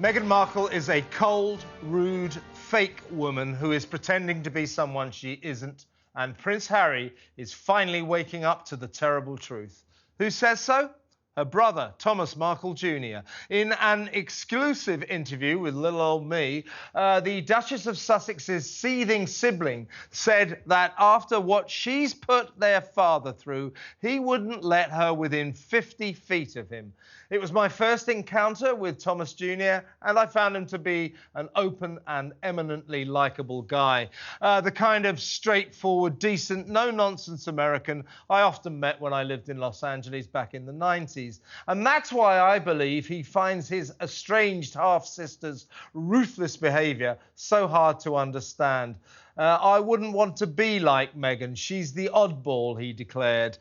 Meghan Markle is a cold, rude, fake woman who is pretending to be someone she isn't, and Prince Harry is finally waking up to the terrible truth. Who says so? Her brother, Thomas Markle Jr. In an exclusive interview with little old me, the Duchess of Sussex's seething sibling said that after what she's put their father through, he wouldn't let her within 50 feet of him. It was my first encounter with Thomas Jr., and I found him to be an open and eminently likeable guy. The kind of straightforward, decent, no-nonsense American I often met when I lived in Los Angeles back in the 90s. And that's why I believe he finds his estranged half-sister's ruthless behaviour so hard to understand. I wouldn't want to be like Meghan. She's the oddball, he declared.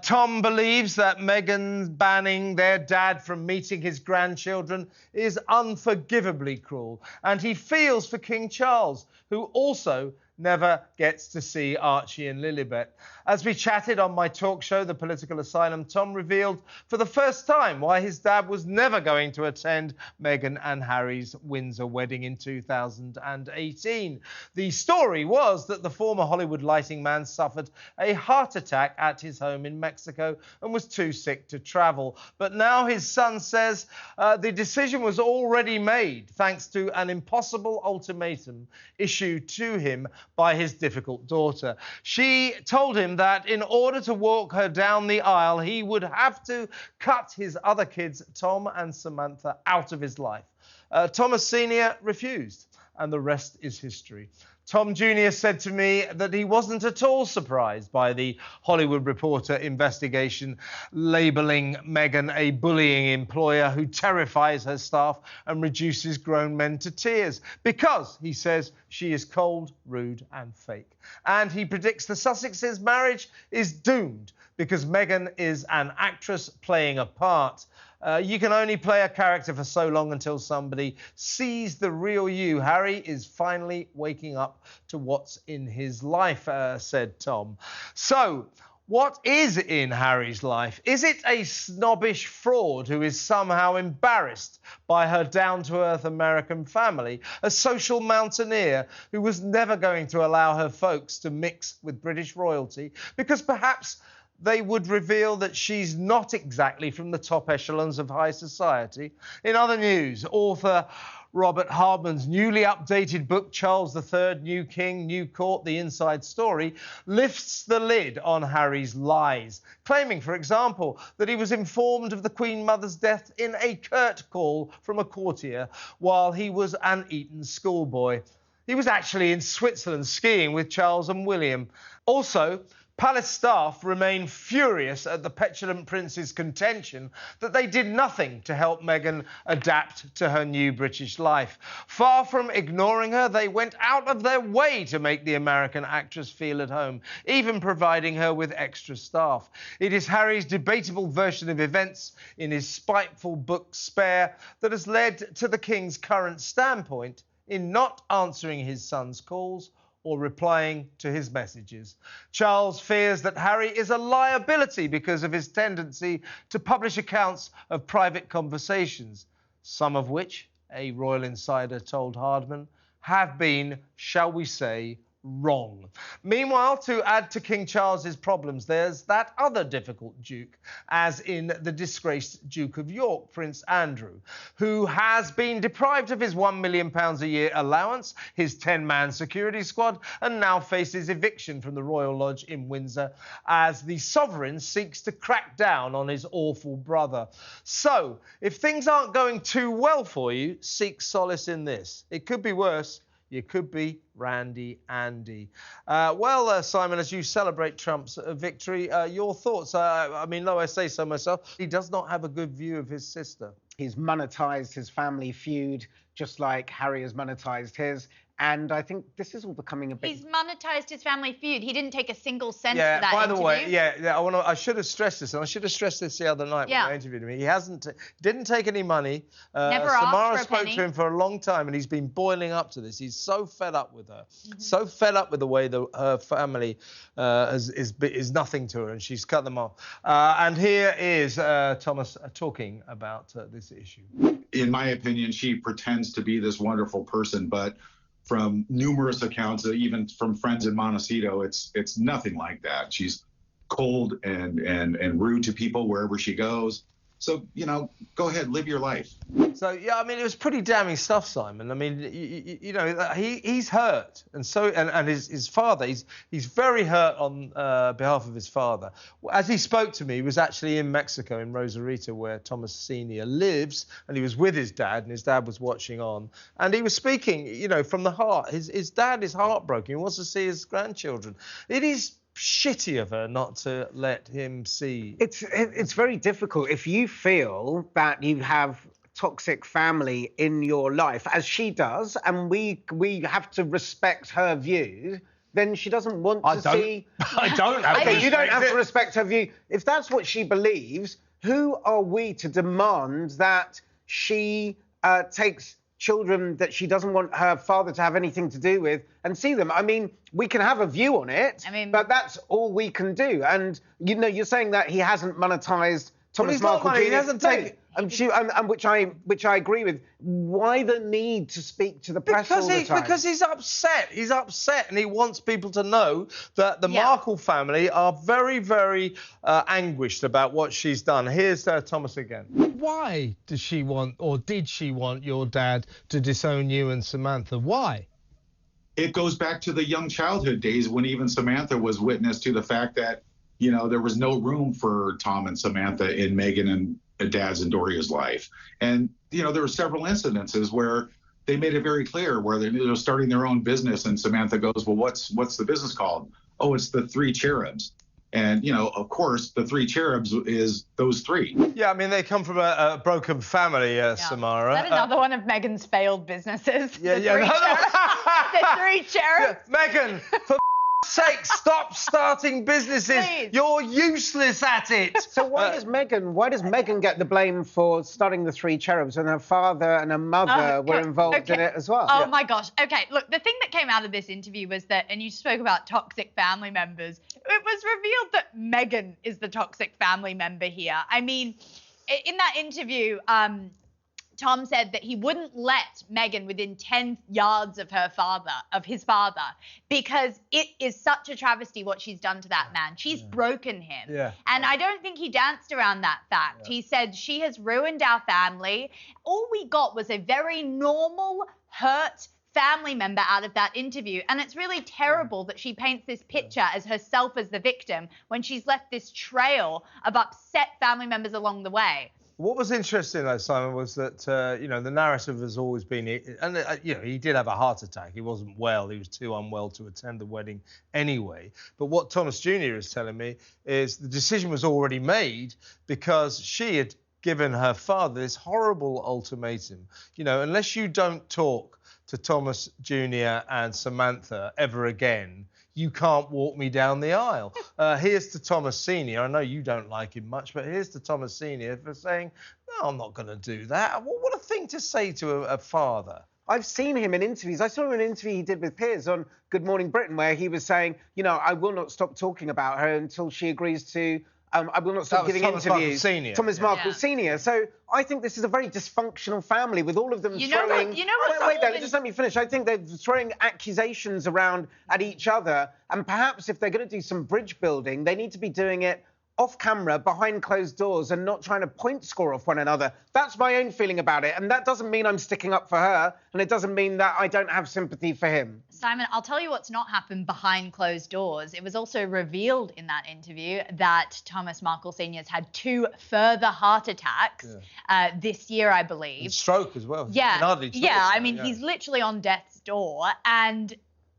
Tom believes that Meghan banning their dad from meeting his grandchildren is unforgivably cruel. And he feels for King Charles, who also never gets to see Archie and Lilibet. As we chatted on my talk show, The Political Asylum, Tom revealed for the first time why his dad was never going to attend Meghan and Harry's Windsor wedding in 2018. The story was that the former Hollywood lighting man suffered a heart attack at his home in Mexico and was too sick to travel. But now his son says the decision was already made thanks to an impossible ultimatum issued to him by his difficult daughter. She told him that in order to walk her down the aisle, he would have to cut his other kids, Tom and Samantha, out of his life. Thomas Sr. refused, and the rest is history. Tom Jr. said to me that he wasn't at all surprised by the Hollywood Reporter investigation labelling Meghan a bullying employer who terrifies her staff and reduces grown men to tears because, he says, she is cold, rude and fake. And he predicts the Sussexes' marriage is doomed because Meghan is an actress playing a part. You can only play a character for so long until somebody sees the real you. Harry is finally waking up to what's in his life, said Tom. So, what is in Harry's life? Is it a snobbish fraud who is somehow embarrassed by her down-to-earth American family? A social mountaineer who was never going to allow her folks to mix with British royalty because perhaps they would reveal that she's not exactly from the top echelons of high society. In other news, author Robert Hardman's newly updated book, Charles III, New King, New Court, The Inside Story, lifts the lid on Harry's lies, claiming, for example, that he was informed of the Queen Mother's death in a curt call from a courtier while he was an Eton schoolboy. He was actually in Switzerland skiing with Charles and William. Also, Palace staff remain furious at the petulant prince's contention that they did nothing to help Meghan adapt to her new British life. Far from ignoring her, they went out of their way to make the American actress feel at home, even providing her with extra staff. It is Harry's debatable version of events in his spiteful book Spare that has led to the King's current standpoint in not answering his son's calls or replying to his messages. Charles fears that Harry is a liability because of his tendency to publish accounts of private conversations, some of which, a royal insider told Hardman, have been, shall we say, wrong. Meanwhile, to add to King Charles's problems, there's that other difficult duke, as in the disgraced Duke of York, Prince Andrew, who has been deprived of his £1 million a year allowance, his 10-man security squad, and now faces eviction from the Royal Lodge in Windsor as the sovereign seeks to crack down on his awful brother. So, if things aren't going too well for you, seek solace in this. It could be worse. You could be Randy Andy. Simon, as you celebrate Trump's victory, your thoughts? I mean, though I say so myself, he does not have a good view of his sister. He's monetised his family feud, just like Harry has monetised his. And I think this is all becoming a bit... He's monetised his family feud. He didn't take a single cent for that by the interview. way, I should have stressed this, and I should have stressed this the other night when I interviewed him. He didn't take any money. Never Samara asked for a spoke penny. to him for a long time, and he's been boiling up to this. He's so fed up with her, so fed up with the way her family is nothing to her, and she's cut them off. And here is Thomas talking about this issue. in my opinion, she pretends to be this wonderful person, but from numerous accounts, even from friends in Montecito, it's nothing like that. She's cold and rude to people wherever she goes. So, you know, go ahead, live your life. So, yeah, I mean, it was pretty damning stuff, Simon. I mean, you know, he's hurt. And so, and his father, he's very hurt on behalf of his father. As he spoke to me, he was actually in Mexico, in Rosarito, where Thomas Sr. lives, and he was with his dad, and his dad was watching on. And he was speaking, you know, from the heart. His dad is heartbroken. He wants to see his grandchildren. It is shitty of her not to let him see. It's very difficult if you feel that you have toxic family in your life, as she does, and we have to respect her view. Then she doesn't want to see. I don't. Okay, you don't have to respect her view. If that's what she believes, who are we to demand that she takes children that she doesn't want her father to have anything to do with and see them? I mean, we can have a view on it, but that's all we can do. And, you know, you're saying that he hasn't monetized Thomas Markle Jr. He hasn't taken... which I agree with. Why the need to speak to the press all the time? Because he's upset. He's upset, and he wants people to know that the Markle family are very, very anguished about what she's done. Here's Thomas again. Why does she want, or did she want, your dad to disown you and Samantha? Why? It goes back to the young childhood days when even Samantha was witness to the fact that, you know, there was no room for Tom and Samantha in Meghan and Dad's and Doria's life. And, you know, there were several incidences where they made it very clear where they're starting their own business, and Samantha goes, well, what's the business called? Oh, it's the Three Cherubs. And, you know, of course, the Three Cherubs is those three. Yeah, I mean, they come from a broken family, Samara. Is that another one of Meghan's failed businesses? Yeah, The Three Cherubs. Yeah, Meghan, for sake, stop starting businesses. Please. You're useless at it. So why does Meghan get the blame for starting the Three Cherubs when her father and her mother were involved in it as well? Oh my gosh. Okay, look, the thing that came out of this interview was that, and you spoke about toxic family members, it was revealed that Meghan is the toxic family member here. I mean, in that interview, Tom said that he wouldn't let Meghan within 10 yards of his father, because it is such a travesty what she's done to that man. She's broken him. Yeah. And I don't think he danced around that fact. Yeah. He said, she has ruined our family. All we got was a very normal, hurt family member out of that interview. And it's really terrible that she paints this picture as herself as the victim when she's left this trail of upset family members along the way. What was interesting, though, Simon, was that, you know, the narrative has always been... And, you know, he did have a heart attack. He wasn't well. He was too unwell to attend the wedding anyway. But what Thomas Jr. is telling me is the decision was already made because she had given her father this horrible ultimatum. You know, unless you don't talk to Thomas Jr. and Samantha ever again, you can't walk me down the aisle. Here's to Thomas Sr. I know you don't like him much, but here's to Thomas Sr. for saying, no, I'm not going to do that. What a thing to say to a father. I've seen him in interviews. I saw him in an interview he did with Piers on Good Morning Britain, where he was saying, you know, I will not stop talking about her until she agrees to... I will not stop giving interviews. Thomas Markle Sr. So I think this is a very dysfunctional family with all of them throwing... Wait, just let me finish. I think they're throwing accusations around at each other. And perhaps if they're going to do some bridge building, they need to be doing it off camera, behind closed doors, and not trying to point score off one another. That's my own feeling about it. And that doesn't mean I'm sticking up for her. And it doesn't mean that I don't have sympathy for him. Simon, I'll tell you what's not happened behind closed doors. It was also revealed in that interview that Thomas Markle Sr. has had 2 further heart attacks this year, I believe. And stroke as well. Yeah, I mean, he's literally on death's door. And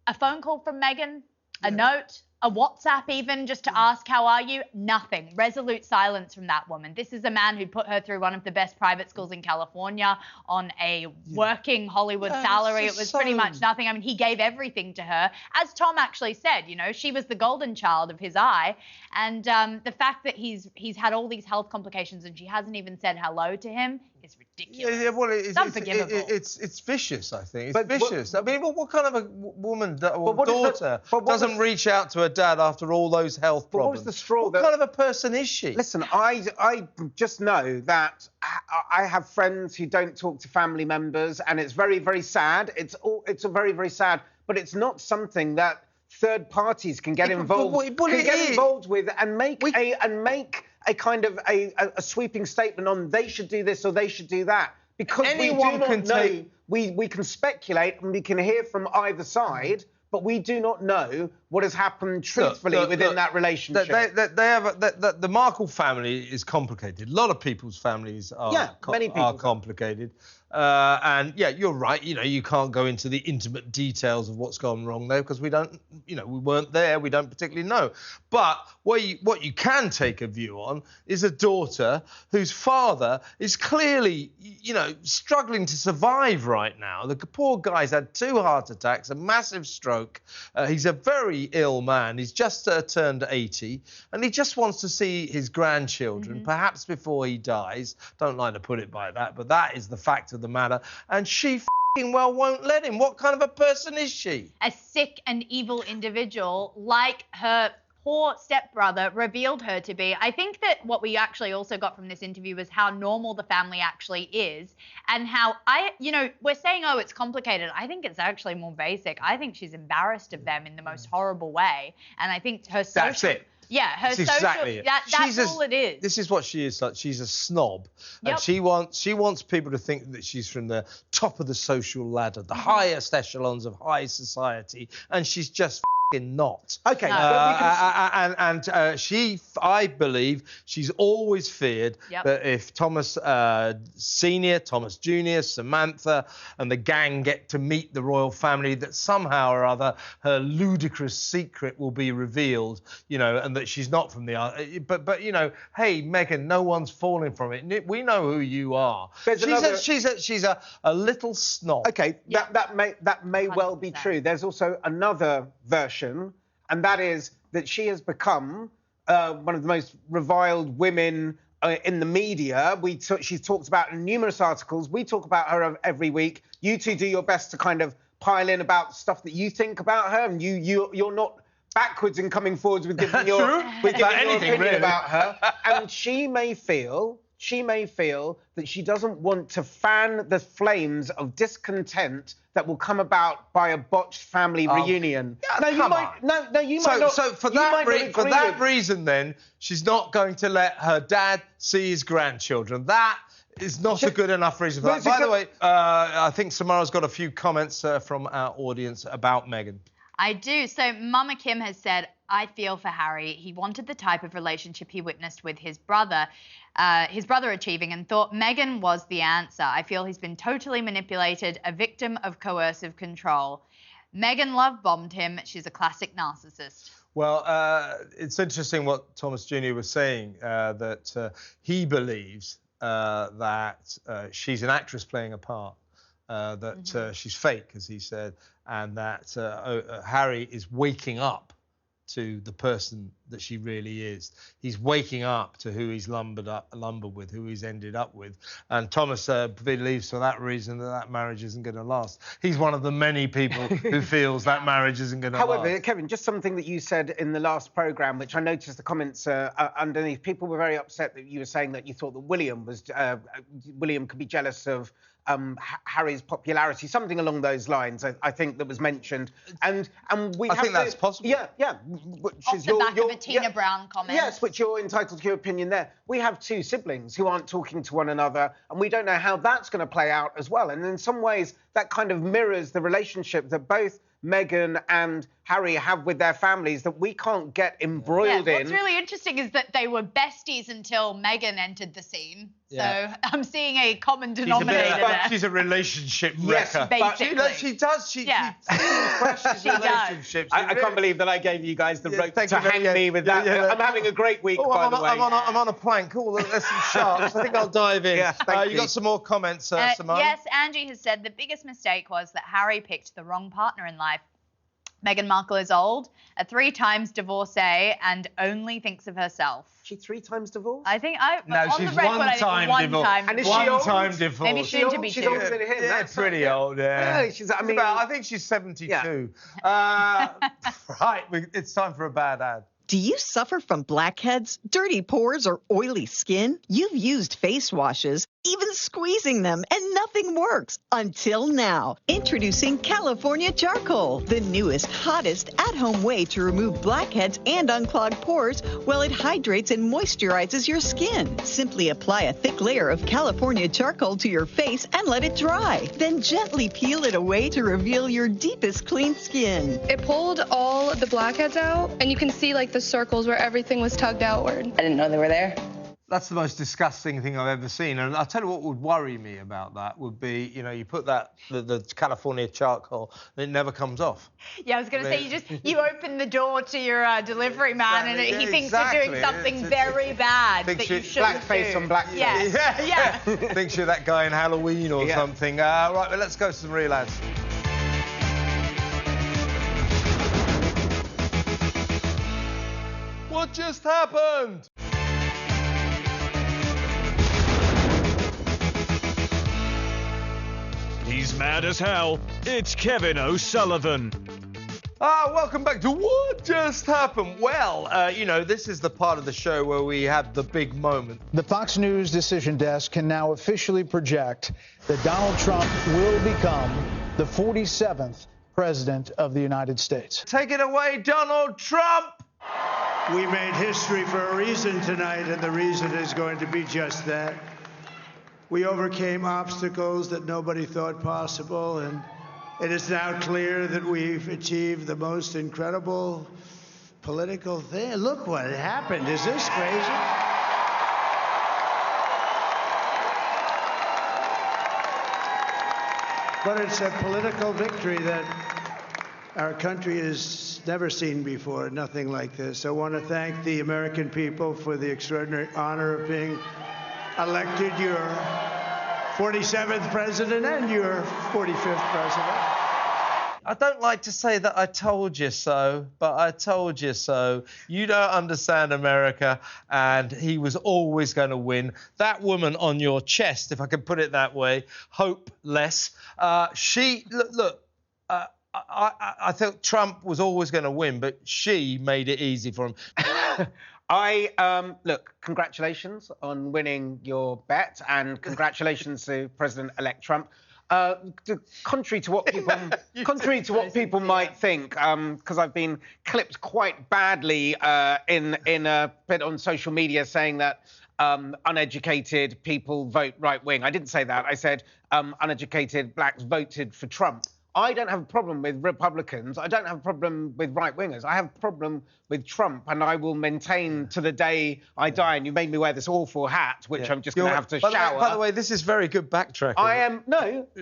a phone call from Meghan, a note, a WhatsApp even, just to ask, how are you? Nothing. Resolute silence from that woman. This is a man who put her through one of the best private schools in California on a working Hollywood salary. It was pretty much nothing. I mean, he gave everything to her. As Tom actually said, you know, she was the golden child of his eye. And the fact that he's had all these health complications and she hasn't even said hello to him is ridiculous. Yeah, well, it's unforgivable. It's vicious, I think. It's vicious. I mean, what kind of a woman or daughter doesn't reach out to her dad after all those health problems. What was the straw? What kind of a person is she? Listen, I just know that I have friends who don't talk to family members, and it's very, very sad. It's very, very sad, but it's not something that third parties can get involved with and make a kind of a sweeping statement on they should do this or they should do that. Because anyone we do not know, we can speculate and we can hear from either side, but we do not know what has happened truthfully within that relationship. The Markle family is complicated. A lot of people's families are complicated. And yeah, you're right. You know, you can't go into the intimate details of what's gone wrong there because we don't, you know, we weren't there. We don't particularly know. But what you can take a view on is a daughter whose father is clearly, you know, struggling to survive right now. The poor guy's had 2 heart attacks, a massive stroke. He's a very ill man. He's just turned 80, and he just wants to see his grandchildren, perhaps before he dies. Don't like to put it like that, but that is the fact of the matter. And she f***ing well won't let him. What kind of a person is she? A sick and evil individual, like her poor stepbrother revealed her to be. I think that what we actually also got from this interview was how normal the family actually is, and how we're saying, oh, it's complicated. I think it's actually more basic. I think she's embarrassed of them in the most horrible way, and I think her social... That's it. Yeah, her that's social. Exactly it. That's all it is. This is what she is. Like, she's a snob, and she wants people to think that she's from the top of the social ladder, the highest echelons of high society, and she's just not. Okay. No. I believe she's always feared that if Thomas Senior, Thomas Jr, Samantha, and the gang get to meet the royal family, that somehow or other her ludicrous secret will be revealed. You know, and that she's not from the. But you know, hey, Meghan, no one's falling from it. We know who you are. She's a little snob. Okay, that may well be true. There's also another version, and that is that she has become one of the most reviled women in the media. She's talked about in numerous articles. We talk about her every week. You two do your best to kind of pile in about stuff that you think about her, and you're not backwards in coming forwards with giving your opinion about her. And she may feel that she doesn't want to fan the flames of discontent that will come about by a botched family reunion. So for that reason, then, she's not going to let her dad see his grandchildren. That is not a good enough reason for that. By the way, I think Samara's got a few comments from our audience about Meghan. I do. So Mama Kim has said, I feel for Harry. He wanted the type of relationship he witnessed with his brother achieving, and thought Meghan was the answer. I feel he's been totally manipulated, a victim of coercive control. Meghan love-bombed him. She's a classic narcissist. Well, it's interesting what Thomas Jr was saying, that he believes that she's an actress playing a part. That she's fake, as he said, and that Harry is waking up to the person that she really is. He's waking up to who he's lumbered with, who he's ended up with. And Thomas believes for that reason that marriage isn't going to last. He's one of the many people who feels that marriage isn't going to last. However, Kevin, just something that you said in the last programme, which I noticed the comments underneath. People were very upset that you were saying that you thought that William could be jealous of Harry's popularity, something along those lines. I think that was mentioned, and we. I think that's possible. Yeah. Off the back of a Tina Brown comment. Yes, which you're entitled to your opinion there. We have 2 siblings who aren't talking to one another, and we don't know how that's going to play out as well. And in some ways, that kind of mirrors the relationship that both Meghan and Harry have with their families that we can't get embroiled in. What's really interesting is that they were besties until Meghan entered the scene. Yeah. So I'm seeing a common denominator there. She's a relationship wrecker. Basically. She does. She crashes relationships. I can't believe that I gave you guys the rope to hang me with that. I'm having a great week, by the way. I'm on a plank. Oh, there's some sharks. I think I'll dive in. You got some more comments, Samara? Yes, Angie has said the biggest mistake was that Harry picked the wrong partner in life. Meghan Markle is old, a 3 times divorcee, and only thinks of herself. She 3 times divorced? I think No, she's one-time divorce. And is she old? One-time divorce. Maybe soon to be She's 2. older than him. Yeah, pretty old, yeah. I think she's 72. Yeah. Right, it's time for a bad ad. Do you suffer from blackheads, dirty pores, or oily skin? You've used face washes, even squeezing them, and nothing works until now. Introducing California Charcoal, the newest, hottest at-home way to remove blackheads and unclog pores while it hydrates and moisturizes your skin. Simply apply a thick layer of California Charcoal to your face and let it dry. Then gently peel it away to reveal your deepest clean skin. It pulled all the blackheads out, and you can see like the circles where everything was tugged outward. I didn't know they were there. That's the most disgusting thing I've ever seen. And I'll tell you what would worry me about that would be, you know, you put the California charcoal, and it never comes off. Yeah, I was going to say, you open the door to your delivery man, and he thinks you're doing something very bad that you shouldn't do. Blackface on blackface. Yeah. Thinks you're that guy in Halloween or something. Right, well, let's go to some real ads. What just happened? He's mad as hell. It's Kevin O'Sullivan. Welcome back to What Just Happened. Well, you know, this is the part of the show where we have the big moment. The Fox News decision desk can now officially project that Donald Trump will become the 47th president of the United States. Take it away, Donald Trump! We made history for a reason tonight, and the reason is going to be just that. We overcame obstacles that nobody thought possible, and it is now clear that we've achieved the most incredible political thing. Look what happened. Is this crazy? But it's a political victory that our country has never seen before, nothing like this. I want to thank the American people for the extraordinary honor of being elected your 47th president and your 45th president. I don't like to say that I told you so, but I told you so. You don't understand America, and he was always going to win. That woman on your chest, if I can put it that way, hopeless. I thought Trump was always going to win, but she made it easy for him. Look, congratulations on winning your bet, and congratulations to President-elect Trump. Contrary to what people, might think, because I've been clipped quite badly in a bit on social media saying that uneducated people vote right wing. I didn't say that. I said uneducated blacks voted for Trump. I don't have a problem with Republicans. I don't have a problem with right-wingers. I have a problem with Trump, and I will maintain to the day I die. And you made me wear this awful hat, which I'm just going to have to shower. By the way, this is very good backtracking.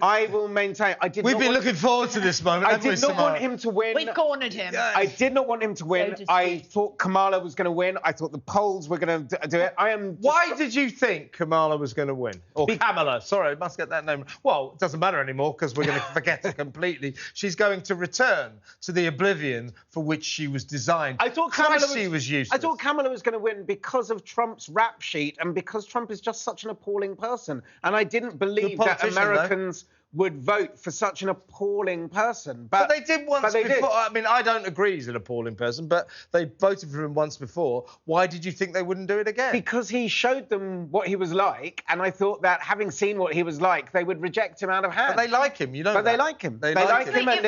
I will maintain. We've been looking forward to this moment. I did not want him to win. We cornered him. I did not want him to win. I thought Kamala was going to win. I thought the polls were going to do it. Why did you think Kamala was going to win? Or Kamala? Sorry, I must get that name. Well, it doesn't matter anymore because we're going to forget it completely. She's going to return to the oblivion for which she was designed. I thought Kamala was going to win because of Trump's rap sheet and because Trump is just such an appalling person. And I didn't believe that Americans would vote for such an appalling person. But they did once before. I mean, I don't agree he's an appalling person, but they voted for him once before. Why did you think they wouldn't do it again? Because he showed them what he was like, and I thought that having seen what he was like, they would reject him out of hand. But they like him, you know. But they like him. They like him, and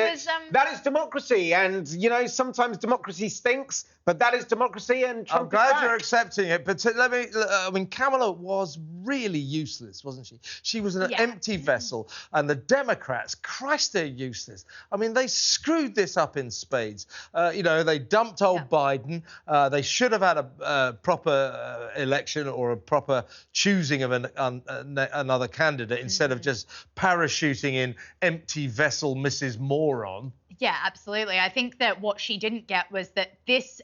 that is democracy. And you know, sometimes democracy stinks, but that is democracy. And Trump I'm glad you're accepting it. But I mean, Kamala was really useless, wasn't she? She was an empty vessel, and the Democrats, Christ, they're useless. I mean, they screwed this up in spades. You know, they dumped old Biden. They should have had a proper election or a proper choosing of another candidate instead of just parachuting in empty vessel Mrs. Moron. Yeah, absolutely. I think that what she didn't get was that this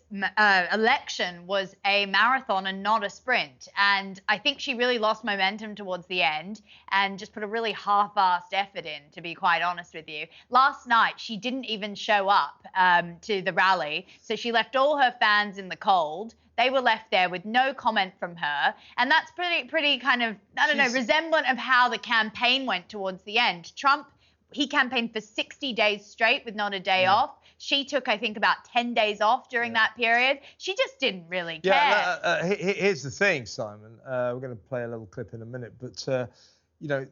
election was a marathon and not a sprint. And I think she really lost momentum towards the end and just put a really half-assed effort in, to be quite honest with you. Last night, she didn't even show up to the rally. So she left all her fans in the cold. They were left there with no comment from her. And that's pretty kind of, I don't know, resemblant of how the campaign went towards the end. Trump, he campaigned for 60 days straight with not a day off. She took, I think, about 10 days off during that period. She just didn't really care. Yeah, here's the thing, Simon. We're going to play a little clip in a minute. But, you know,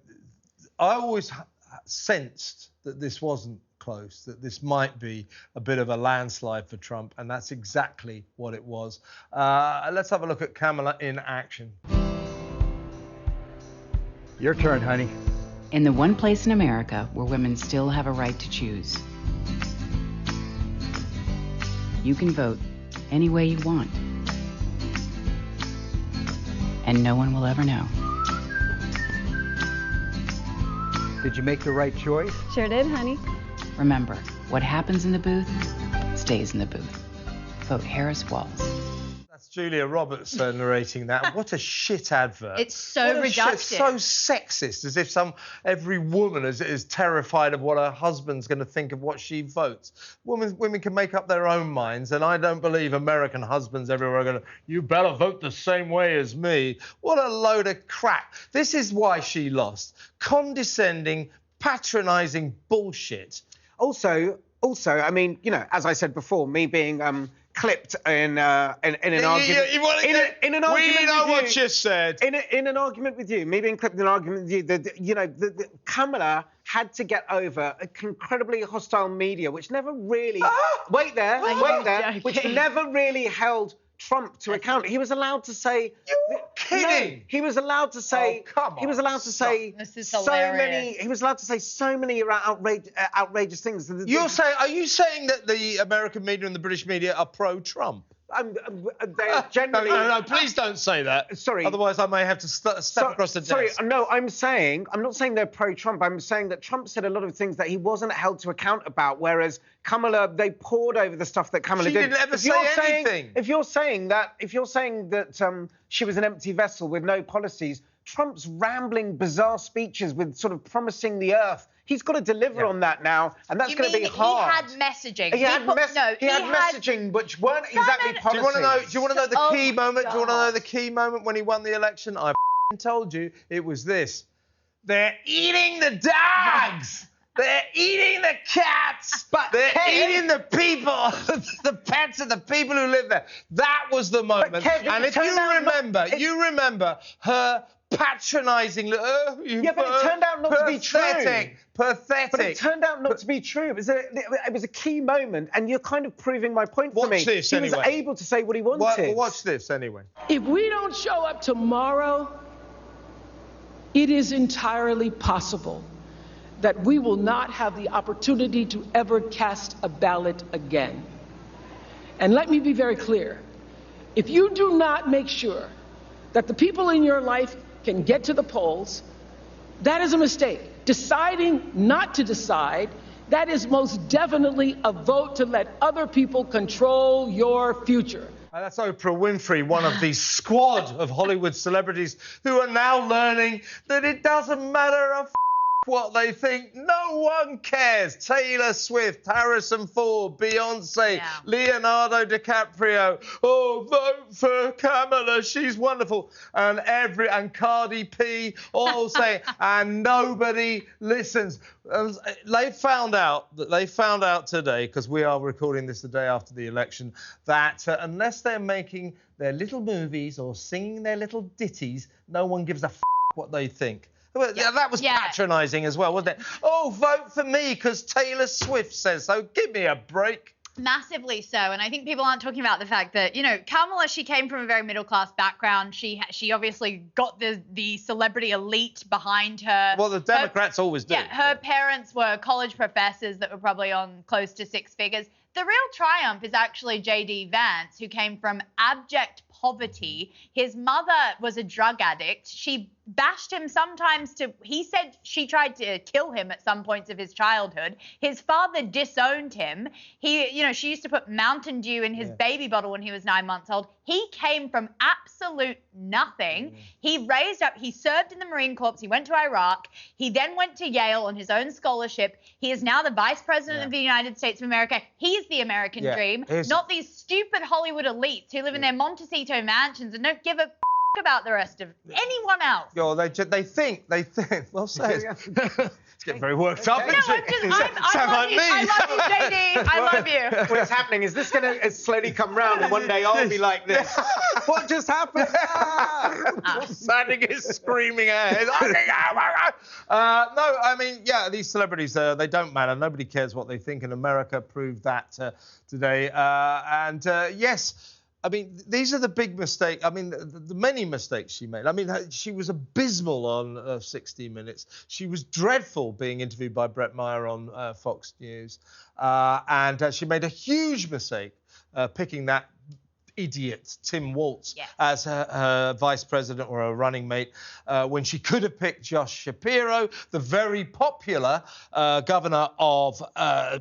I always sensed that this wasn't close, that this might be a bit of a landslide for Trump. And that's exactly what it was. Let's have a look at Kamala in action. Your turn, honey. In the one place in America where women still have a right to choose. You can vote any way you want. And no one will ever know. Did you make the right choice? Sure did, honey. Remember, what happens in the booth stays in the booth. Vote Harris Walls. That's Julia Roberts narrating that. What a shit advert. It's so reductive. It's so sexist, as if every woman is terrified of what her husband's going to think of what she votes. Women can make up their own minds, and I don't believe American husbands everywhere are going to, you better vote the same way as me. What a load of crap. This is why she lost. Condescending, patronising bullshit. Also, I mean, you know, as I said before, me being clipped in an argument. In an argument we know what you said. In an argument with you, me being clipped in an argument with you, Kamala had to get over an incredibly hostile media, which never really wait there, which never really held Trump to account. He was allowed to say. You're kidding. No, he was allowed to say. Oh, come on. He was allowed to say so many. He was allowed to say so many outrageous things. Are you saying that the American media and the British media are pro-Trump? They are generally. No, please don't say that. Sorry. Otherwise, I may have to step across the desk. Sorry, no, I'm not saying they're pro-Trump. I'm saying that Trump said a lot of things that he wasn't held to account about, whereas Kamala, they poured over the stuff that Kamala did. She didn't ever say anything. If you're saying that she was an empty vessel with no policies, Trump's rambling, bizarre speeches with sort of promising the earth. He's got to deliver on that now, and that's going to be hard. He had messaging. He had messaging, which weren't exactly policies. Do you want to know the key moment? Do you want to know the key moment when he won the election? I told you it was this. They're eating the dogs. They're eating the cats. They're eating the people, the pets and the people who live there. That was the moment. And if you remember her patronising. But it turned out not to be true. Pathetic. But it turned out not to be true. It was a key moment, and you're kind of proving my point for me. Watch this anyway. He was able to say what he wanted. Watch this anyway. If we don't show up tomorrow, it is entirely possible that we will not have the opportunity to ever cast a ballot again. And let me be very clear. If you do not make sure that the people in your life can get to the polls, that is a mistake. Deciding not to decide, that is most definitely a vote to let other people control your future. That's Oprah Winfrey, one of the squad of Hollywood celebrities who are now learning that it doesn't matter what they think. No one cares. Taylor Swift, Harrison Ford, Beyonce, Leonardo DiCaprio. Oh, vote for Kamala. She's wonderful. And Cardi P all say, and nobody listens. They found out today, because we are recording this the day after the election, that unless they're making their little movies or singing their little ditties, no one gives a what they think. Well, that was patronising as well, wasn't it? Oh, vote for me because Taylor Swift says so. Give me a break. Massively so, and I think people aren't talking about the fact that, you know, Kamala, she came from a very middle-class background. She obviously got the celebrity elite behind her. Well, the Democrats always do. Yeah, her parents were college professors that were probably on close to six figures. The real triumph is actually J.D. Vance, who came from abject poverty. His mother was a drug addict. She bashed him sometimes he said she tried to kill him at some points of his childhood. His father disowned him. She used to put Mountain Dew in his baby bottle when he was 9 months old. He came from absolute nothing. He served in the Marine Corps. He went to Iraq. He then went to Yale on his own scholarship. He is now the Vice President of the United States of America. He's the American dream, not these stupid Hollywood elites who live in their Montecito mansions and don't give a about the rest of anyone else. Yo, they think. Well, say it. It's getting very worked up, isn't it? I love you, JD. I love you. What's happening is this going to slowly come round, and one day I'll be like this. What just happened? Standing is screaming at no, I mean, these celebrities, they don't matter. Nobody cares what they think, and America proved that today. Yes. I mean, these are the big mistakes. I mean, the many mistakes she made. I mean, she was abysmal on 60 Minutes. She was dreadful being interviewed by Brett Meyer on Fox News. And she made a huge mistake picking that idiot, Tim Walz, as her vice president or her running mate, when she could have picked Josh Shapiro, the very popular governor of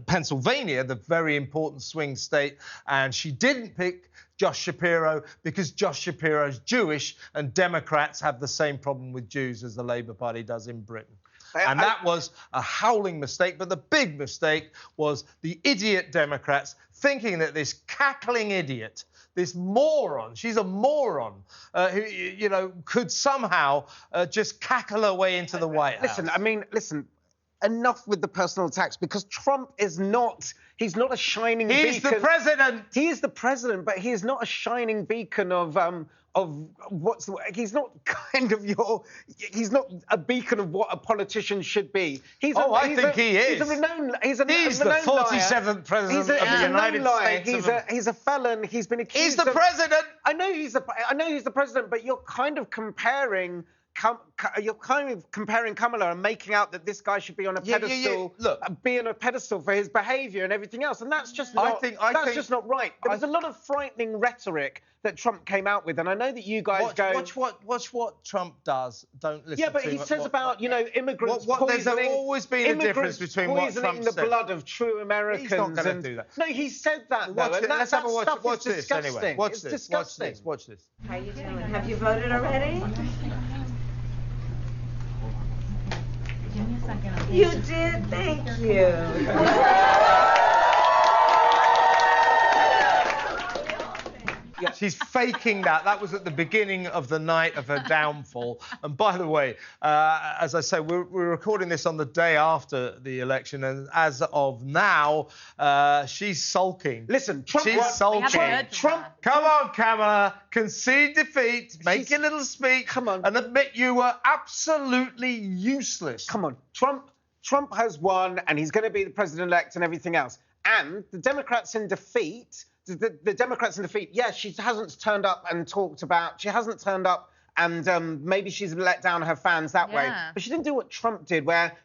Pennsylvania, the very important swing state. And she didn't pick Josh Shapiro because Josh Shapiro's Jewish, and Democrats have the same problem with Jews as the Labour Party does in Britain. And that was a howling mistake. But the big mistake was the idiot Democrats thinking that this cackling idiot, this moron, she's a moron, who, could somehow just cackle her way into the White House. Listen, enough with the personal attacks, because Trump is not... He's not a shining beacon. He's the president. He is the president, but he is not a shining beacon of what's the... He's not he's not a beacon of what a politician should be. I think he is. He's the 47th president of the United States. He's a felon. He's been accused. He's the president. I know he's the president, but you're kind of comparing Kamala and making out that this guy should be on a pedestal, be on a pedestal for his behaviour and everything else, and that's just not. That's just not right. There was a lot of frightening rhetoric that Trump came out with, and I know that you guys watch what Trump does. Don't listen. Yeah, but he says about immigrants poisoning. There's always been a difference between what Trump poisoning the blood of true Americans. He's not going to do that. No, he said that though, and let's have a watch. Watch this disgusting. anyway. Watch this. Watch this. How you doing? Have you voted already? Give me a second. You did? Thank you. Yeah. She's faking that. That was at the beginning of the night of her downfall. And by the way, as I say, we're recording this on the day after the election, and as of now, she's sulking. Listen, Trump. She's sulking. Trump. Come on, Kamala. Concede defeat. Make your little speech. Come on. And admit you were absolutely useless. Come on. Trump has won, and he's going to be the president-elect and everything else. And the Democrats in defeat. The Democrats in defeat, yes, she hasn't turned up and talked about... She hasn't turned up and maybe she's let down her fans that way. But she didn't do what Trump did, where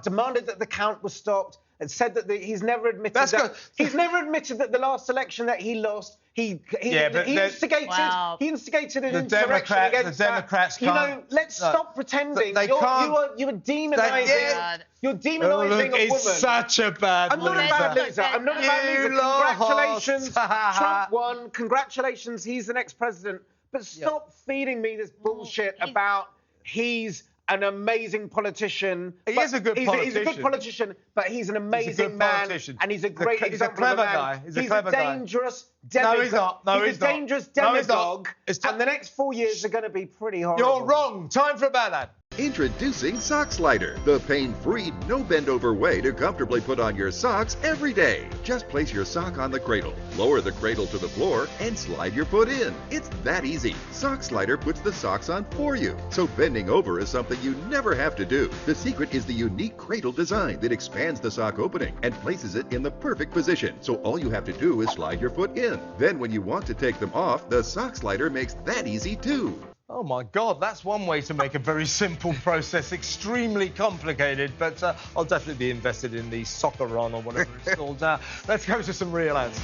demanded that the count was stopped and said that he's never admitted he's never admitted that the last election that he lost, he instigated an insurrection against the Democrats can't... let's stop pretending. You are demonising... You're demonising a woman. It's such a bad loser. I'm not a bad loser. I'm not a bad loser. Congratulations. Trump won. Congratulations. He's the next president. But stop feeding me this bullshit about he's an amazing politician. He is a good politician. He's a good politician, but he's an amazing man. And he's a great example of a man. He's a clever guy. Dangerous demagogue. No, he's not. No, he's a dangerous demagogue. And the next 4 years are going to be pretty horrible. You're wrong. Time for a bad ad. Introducing Sock Slider, the pain-free, no-bend-over way to comfortably put on your socks every day. Just place your sock on the cradle, lower the cradle to the floor, and slide your foot in. It's that easy. Sock Slider puts the socks on for you, so bending over is something you never have to do. The secret is the unique cradle design that expands the sock opening and places it in the perfect position, so all you have to do is slide your foot in. Then when you want to take them off, the Sock Slider makes that easy too. Oh, my God, that's one way to make a very simple process extremely complicated, but I'll definitely be invested in the soccer run or whatever it's called. Let's go to some real answers.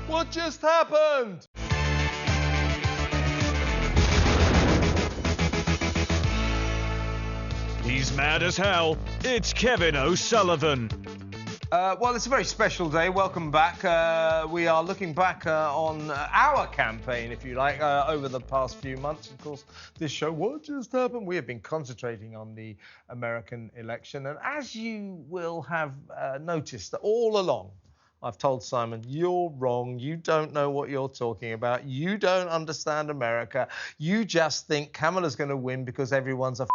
What just happened? He's mad as hell. It's Kevin O'Sullivan. Well, it's a very special day. Welcome back. We are looking back on our campaign, if you like, over the past few months. Of course, this show, What Just Happened? We have been concentrating on the American election. And as you will have noticed all along, I've told Simon, you're wrong. You don't know what you're talking about. You don't understand America. You just think Kamala's going to win because everyone's a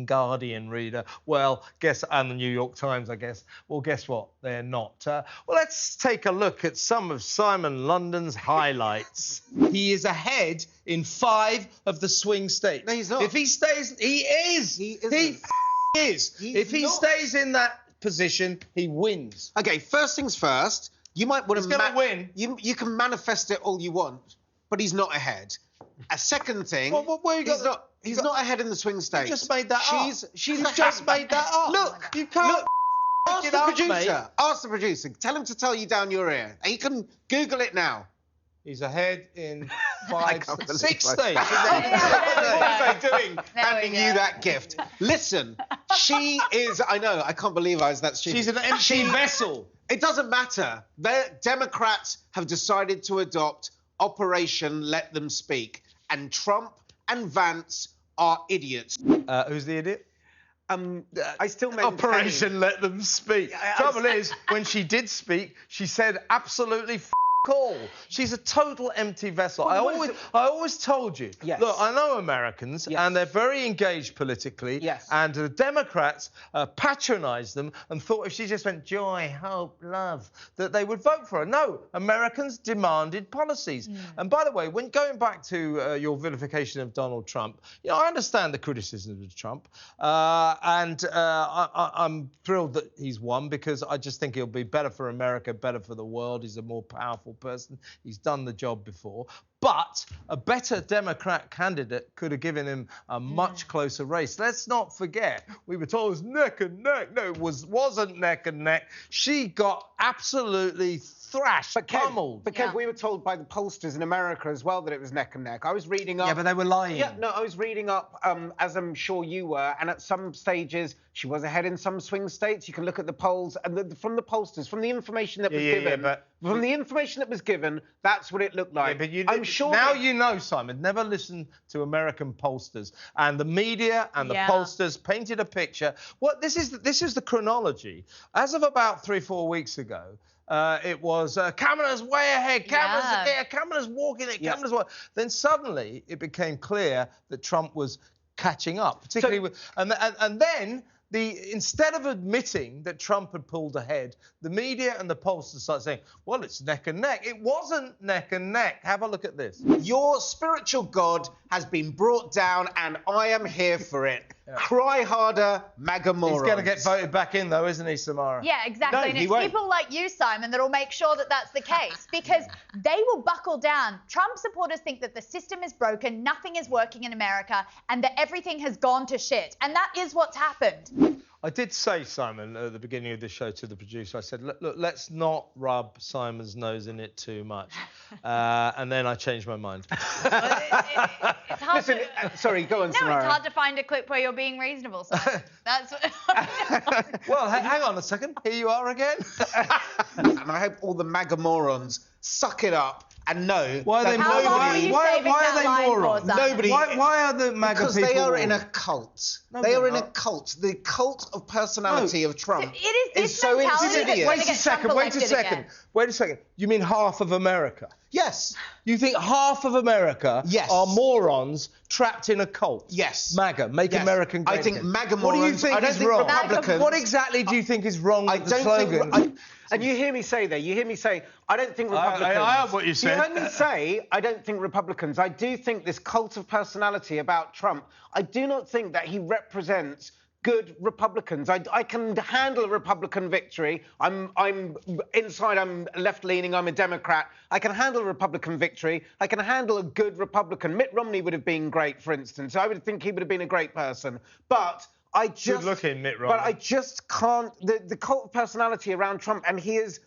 Guardian reader. Well, and the New York Times, I guess. Well, guess what? They're not. Well, let's take a look at some of Simon London's highlights. He is ahead in 5 of the swing states. No, he's not. If he stays, he is. He isn't. He is. If he stays in that position, he wins. Okay, first things first. You might want to... He's going to win. You can manifest it all you want, but he's not ahead. A second thing... Where you got He's not ahead in the swing states. You just made that up. She's just made that up. Look, you can't. Ask the producer. Ask the producer. Tell him to tell you down your ear. He can Google it now. He's ahead in 6 states. What are they doing handing you that gift? Listen, she is... I know, I can't believe I was that stupid. She's an empty vessel. It doesn't matter. The Democrats have decided to adopt Operation Let Them Speak. And Trump and Vance are idiots. Who's the idiot? I still maintain... Operation Let Them Speak. Trouble is, when she did speak, she said absolutely all. She's a total empty vessel. I always told you. Yes. Look, I know Americans, and they're very engaged politically. Yes. And the Democrats patronised them and thought if she just went joy, hope, love, that they would vote for her. No, Americans demanded policies. And by the way, when going back to your vilification of Donald Trump, you know, I understand the criticism of Trump, and I'm thrilled that he's won because I just think he'll be better for America, better for the world. He's a more powerful person. He's done the job before. But a better Democrat candidate could have given him a much closer race. Let's not forget, we were told it was neck and neck. No, it wasn't neck and neck. She got absolutely thrashed, pummeled. But Kev, we were told by the pollsters in America as well that it was neck and neck. I was reading up... Yeah, but they were lying. Yeah, no, I was reading up, as I'm sure you were, and at some stages, she was ahead in some swing states. You can look at the polls, and from the pollsters, from the information that was given... From the information that was given, that's what it looked like. Yeah, but I'm sure... Now you know, Simon, never listen to American pollsters. And the media and the pollsters painted a picture. This is the chronology. As of about 3-4 weeks ago, it was Kamala's way ahead. Kamala's walking it. Kamala's walking. Then suddenly it became clear that Trump was catching up, particularly and then. Instead of admitting that Trump had pulled ahead, the media and the pollsters started saying, well, it's neck and neck. It wasn't neck and neck. Have a look at this. Your spiritual God has been brought down and I am here for it. Cry harder, MAGA morons. He's going to get voted back in, though, isn't he, Samara? Yeah, exactly. No, and it's people like you, Simon, that will make sure that that's the case because they will buckle down. Trump supporters think that the system is broken, nothing is working in America, and that everything has gone to shit. And that is what's happened. I did say, Simon, at the beginning of the show to the producer, I said, look, let's not rub Simon's nose in it too much. And then I changed my mind. It's hard Listen, sorry, go on, Samara. No, it's hard to find a clip where you're being reasonable, Simon. That's Well, hang on a second. Here you are again. And I hope all the MAGA morons suck it up and know why are they morons? Nobody. Why are the MAGA people? Because they are in a cult. No, they are in a cult. The cult of personality of Trump is so insidious. Wait a second. You mean half of America? Yes. You think half of America are morons trapped in a cult? Yes. MAGA, make American great again. I think MAGA morons... What do you think is wrong? Republicans... What exactly do you think is wrong with the slogan? And you hear me say there, I don't think Republicans... I heard what you said. You heard me say, I don't think Republicans. I do think this cult of personality about Trump, I do not think that he represents good Republicans. I can handle a Republican victory. I'm inside, I'm left-leaning, I'm a Democrat. I can handle a Republican victory. I can handle a good Republican. Mitt Romney would have been great, for instance. I would think he would have been a great person. But I just... Good-looking Mitt Romney. But I just can't... The cult of personality around Trump, and he's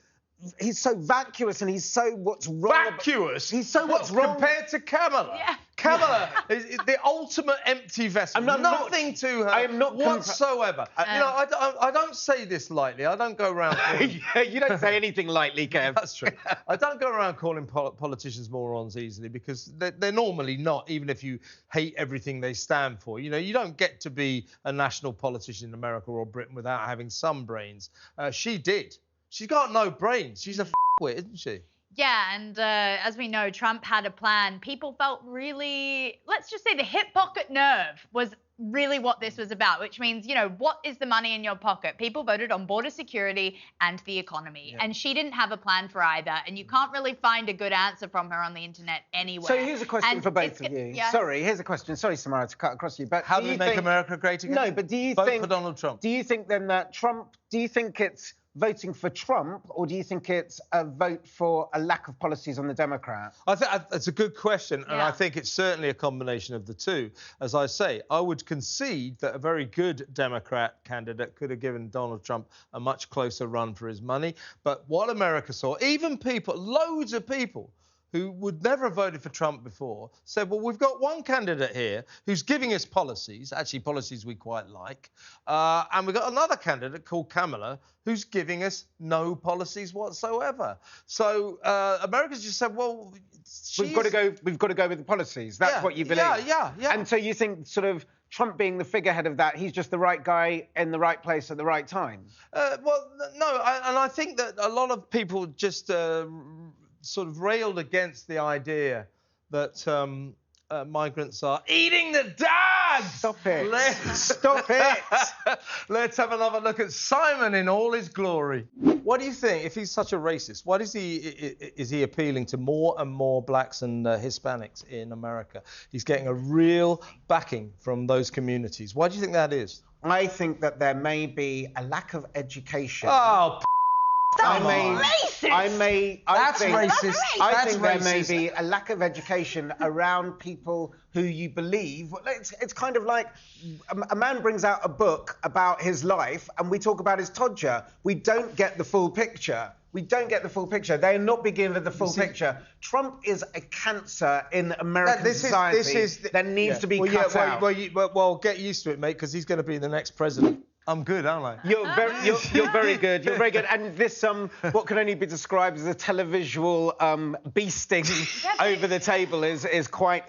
so vacuous, and he's so what's wrong. Vacuous? He's so what's wrong compared to Kamala? Yeah. Kamala is the ultimate empty vessel. Nothing to her. I am not whatsoever. I don't say this lightly. I don't go around. You don't say anything lightly, Kev. That's true. I don't go around calling politicians morons easily, because they're normally not, even if you hate everything they stand for. You know, you don't get to be a national politician in America or Britain without having some brains. She did. She's got no brains. She's a f***wit, isn't she? Yeah, and as we know, Trump had a plan. People felt really, let's just say the hip pocket nerve was really what this was about, which means, you know, what is the money in your pocket? People voted on border security and the economy, and she didn't have a plan for either, and you can't really find a good answer from her on the internet anywhere. So here's a question for both of you. Yeah. Sorry, here's a question. Sorry, Samara, to cut across you. But how do we make America great again? No, but do you Vote think... for Donald Trump. Do you think then that Trump... Do you think it's voting for Trump, or do you think it's a vote for a lack of policies on the Democrat? I think that's a good question, and I think it's certainly a combination of the two. As I say, I would concede that a very good Democrat candidate could have given Donald Trump a much closer run for his money. But what America saw, even people, loads of people who would never have voted for Trump before, said, well, we've got one candidate here who's giving us policies, actually policies we quite like, and we've got another candidate called Kamala who's giving us no policies whatsoever. So America's just said, well, we've got to go with the policies. That's what you believe. Yeah. And so you think sort of Trump being the figurehead of that, he's just the right guy in the right place at the right time? Well, no, and I think that a lot of people just sort of railed against the idea that migrants are eating the dad. Stop it. Stop it. Let's have another look at Simon in all his glory. What do you think, if he's such a racist, what is he appealing to more and more blacks and Hispanics in America? He's getting a real backing from those communities. Why do you think that is? I think that there may be a lack of education. Oh, I think there may racist. be a lack of education around people who you believe. It's kind of like a man brings out a book about his life and we talk about his todger. We don't get the full picture. They're not being given the full picture. Trump is a cancer in American society that needs to be cut out. Well, get used to it, mate, because he's going to be the next president. I'm good, aren't I? You're very good. You're very good. And this, what can only be described as a televisual beasting over the table is quite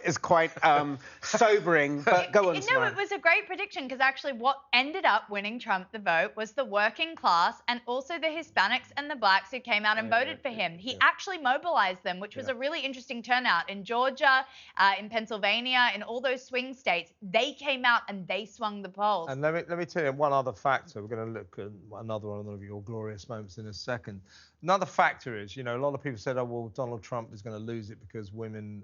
sobering. But go on, No, Samara. it was a great prediction, because actually what ended up winning Trump the vote was the working class and also the Hispanics and the blacks who came out and voted for him. He actually mobilized them, which was a really interesting turnout. In Georgia, in Pennsylvania, in all those swing states, they came out and they swung the polls. And let me tell you one other factor. We're going to look at another one of your glorious moments in a second. Another factor is, you know, a lot of people said, oh, well, Donald Trump is going to lose it because women,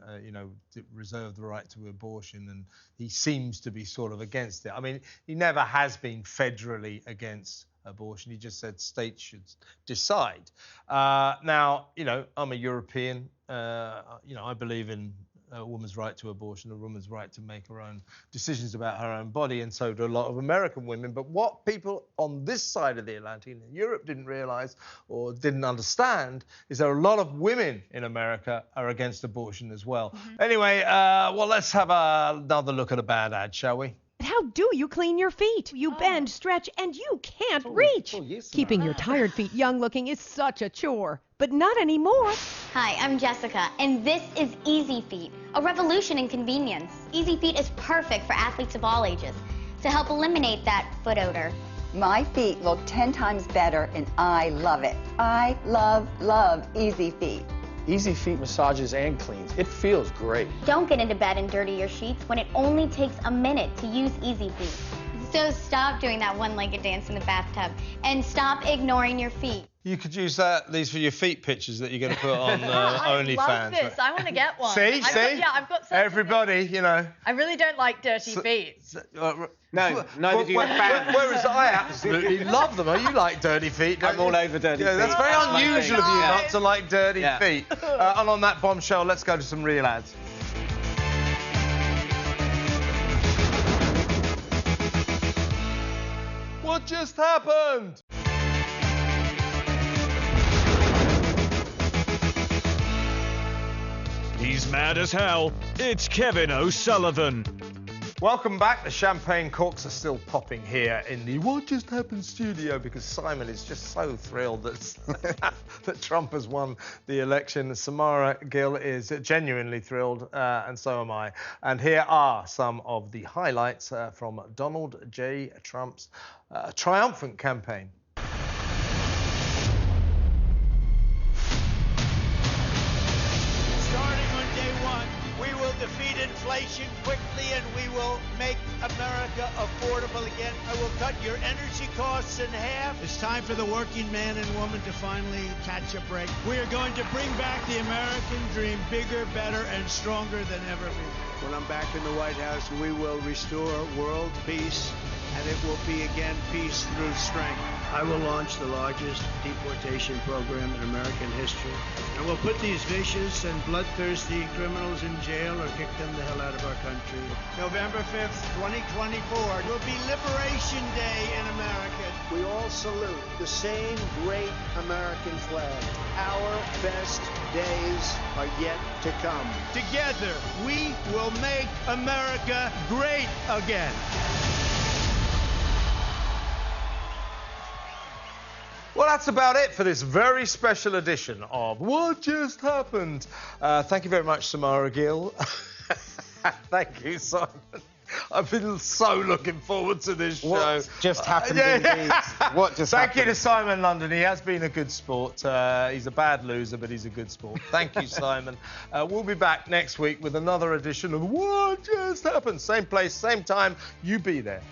reserve the right to abortion, and he seems to be sort of against it. I mean, he never has been federally against abortion. He just said states should decide. Now, you know, I'm a European. I believe in a woman's right to abortion, a woman's right to make her own decisions about her own body, and so do a lot of American women. But what people on this side of the Atlantic in Europe didn't realise or didn't understand is there are a lot of women in America are against abortion as well. Anyway, well, let's have another look at a bad ad, shall we? How do you clean your feet? You bend, stretch, and you can't reach. Keeping your tired feet young looking is such a chore, but not anymore. Hi, I'm Jessica, and this is Easy Feet, a revolution in convenience. Easy Feet is perfect for athletes of all ages to help eliminate that foot odor. My feet look 10 times better, and I love it. I love Easy Feet. Easy Feet massages and cleans. It feels great. Don't get into bed and dirty your sheets when it only takes a minute to use Easy Feet. So stop doing that one-legged dance in the bathtub and stop ignoring your feet. You could use these for your feet pictures that you're going to put on OnlyFans. I love this. I want to get one. See? I've got some. Everybody, you know. I really don't like dirty feet. No, neither do you. Whereas I absolutely love them. You like dirty feet, don't I'm all over dirty feet. That's very unusual of you not to like dirty feet. And on that bombshell, let's go to some real ads. What just happened? He's mad as hell. It's Kevin O'Sullivan. Welcome back. The champagne corks are still popping here in the What Just Happened studio because Simon is just so thrilled that, that Trump has won the election. Samara Gill is genuinely thrilled, and so am I. And here are some of the highlights from Donald J. Trump's triumphant campaign. Defeat inflation quickly, and we will make America affordable again. I will cut your energy costs in half. It's time for the working man and woman to finally catch a break. We are going to bring back the American dream, bigger, better, and stronger than ever before. When I'm back in the White House, we will restore world peace, and it will be again peace through strength. I will launch the largest deportation program in American history. And we'll put these vicious and bloodthirsty criminals in jail or kick them the hell out of our country. November 5th, 2024 will be Liberation Day in America. We all salute the same great American flag. Our best days are yet to come. Together, we will make America great again. Well, that's about it for this very special edition of What Just Happened. Thank you very much, Samara Gill. Thank you, Simon. I've been so looking forward to this show. What just happened indeed. What just happened? Thank you to Simon London. He has been a good sport. He's a bad loser, but he's a good sport. Thank you, Simon. We'll be back next week with another edition of What Just Happened. Same place, same time. You be there.